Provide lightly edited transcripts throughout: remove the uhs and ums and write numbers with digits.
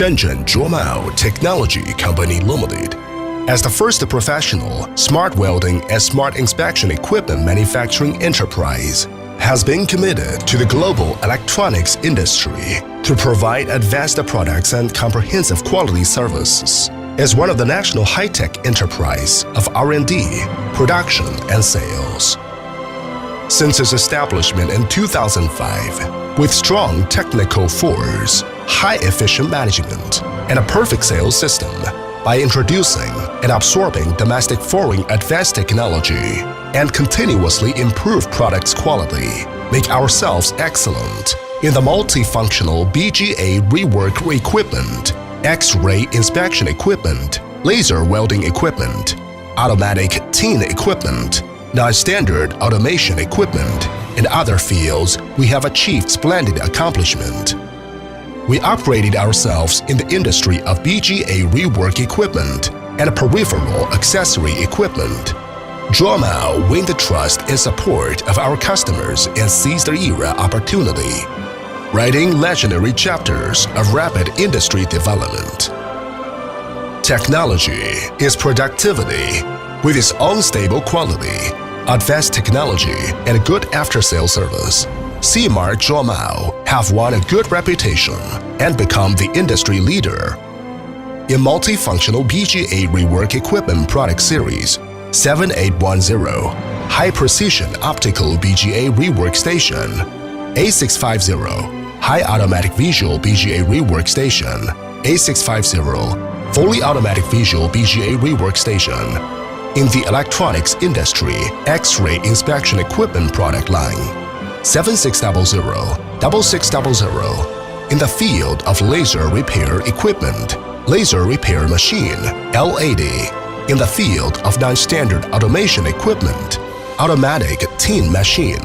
Shenzhen Zhuomao Technology Company Limited, as the first professional smart welding and smart inspection equipment manufacturing enterprise, has been committed to the global electronics industry to provide advanced products and comprehensive quality services as one of the national high-tech enterprise of R&D, production, and sales. Since its establishment in 2005, with strong technical force, high-efficient management, and a perfect sales system, by introducing and absorbing domestic foreign advanced technology and continuously improve products' quality, make ourselves excellent in the multifunctional BGA REWORK equipment, X-ray inspection equipment, laser welding equipment, automatic tin equipment, non-standard automation equipment, and other fields. We have achieved splendid accomplishment. We upgraded ourselves in the industry of BGA REWORK equipment and peripheral accessory equipment. Zhuomao win the trust and support of our customers and seize the era opportunity, writing legendary chapters of rapid industry development. Technology is productivity with its own stable quality, advanced technology, and a good after-sales service. Seamark Zhuomao have won a good reputation and become the industry leader. In multifunctional BGA REWORK equipment product series 7810, high-precision optical BGA REWORK Station, A650, high automatic visual BGA REWORK Station, A650, fully automatic visual BGA REWORK Station. In the electronics industry, X-ray inspection equipment product line 7600, 6600. In the field of laser repair equipment, laser repair machine L80. In the field of non-standard automation equipment, automatic tin machine,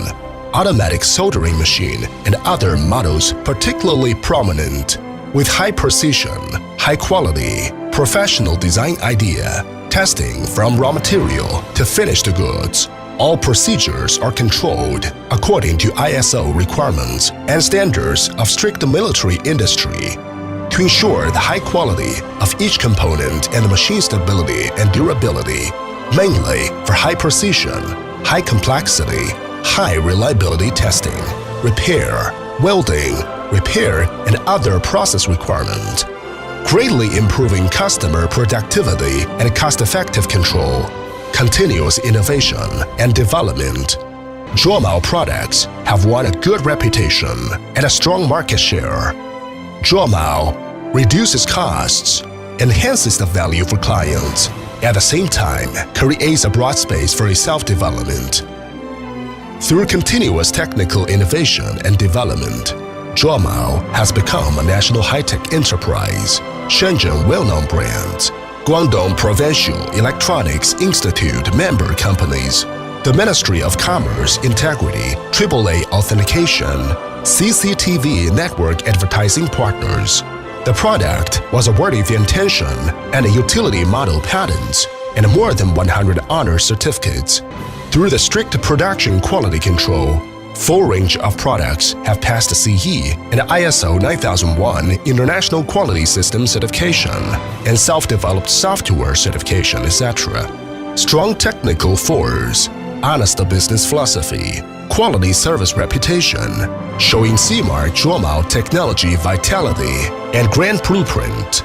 automatic soldering machine, and other models particularly prominent, with high precision, high quality, professional design idea, testing from raw material to finished goods. All procedures are controlled according to ISO requirements and standards of strict military industry to ensure the high quality of each component and the machine stability and durability, mainly for high precision, high complexity, high reliability testing, repair, welding, repair, and other process requirements, greatly improving customer productivity and cost-effective control. Continuous innovation and development. Zhuomao products have won a good reputation and a strong market share. Zhuomao reduces costs, enhances the value for clients, at the same time creates a broad space for self-development. Through continuous technical innovation and development, Zhuomao has become a national high-tech enterprise, Shenzhen well-known brands, Guangdong Provincial Electronics Institute member companies, the Ministry of Commerce Integrity AAA Authentication, CCTV network advertising partners. The product was awarded the intention and utility model patents and more than 100 honor certificates. Through the strict production quality control, full range of products have passed CE and ISO 9001 International Quality System certification and self-developed software certification, etc. Strong technical force, honest business philosophy, quality service reputation, showing Seamark Zhuomao technology vitality and grand blueprint.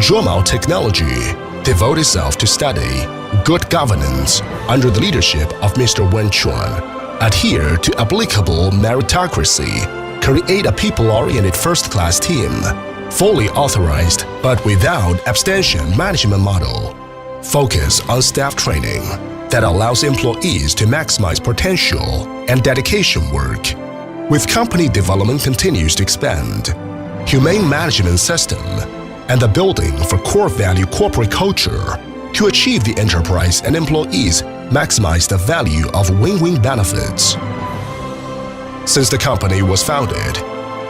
Zhuomao Technology devote itself to study, good governance under the leadership of Mr. Wen Chuan, adhere to applicable meritocracy, create a people-oriented first-class team, fully authorized but without abstention management model, focus on staff training that allows employees to maximize potential and dedication work. With company development continues to expand, humane management system, and the building for core value corporate culture to achieve the enterprise and employees maximize the value of win-win benefits. Since the company was founded,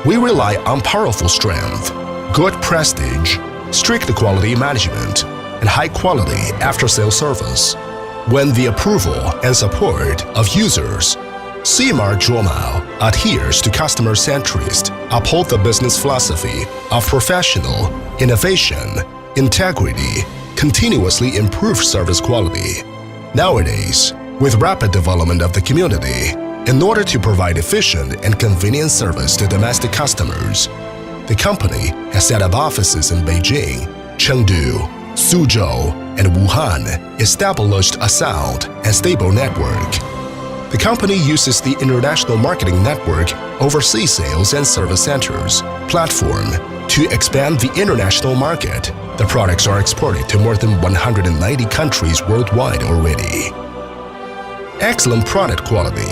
we rely on powerful strength, good prestige, strict quality management, and high-quality after-sales service. When the approval and support of users, Seamark Zhuomao adheres to customer centrist uphold the business philosophy of professional, innovation, integrity, continuously improve service quality. Nowadays, with rapid development of the community, in order to provide efficient and convenient service to domestic customers, the company has set up offices in Beijing, Chengdu, Suzhou, and Wuhan, established a sound and stable network. The company uses the international marketing network, overseas sales and service centers, platform to expand the international market. The products are exported to more than 190 countries worldwide already. Excellent product quality,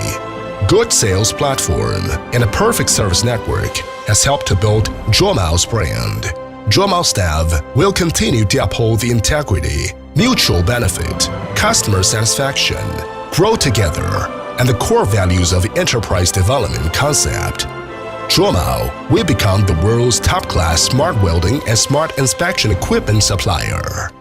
good sales platform, and a perfect service network has helped to build Zhuomao's brand. Zhuomao staff will continue to uphold the integrity, mutual benefit, customer satisfaction, grow together, and the core values of enterprise development concept. Zhuomao will become the world's top-class smart welding and smart inspection equipment supplier.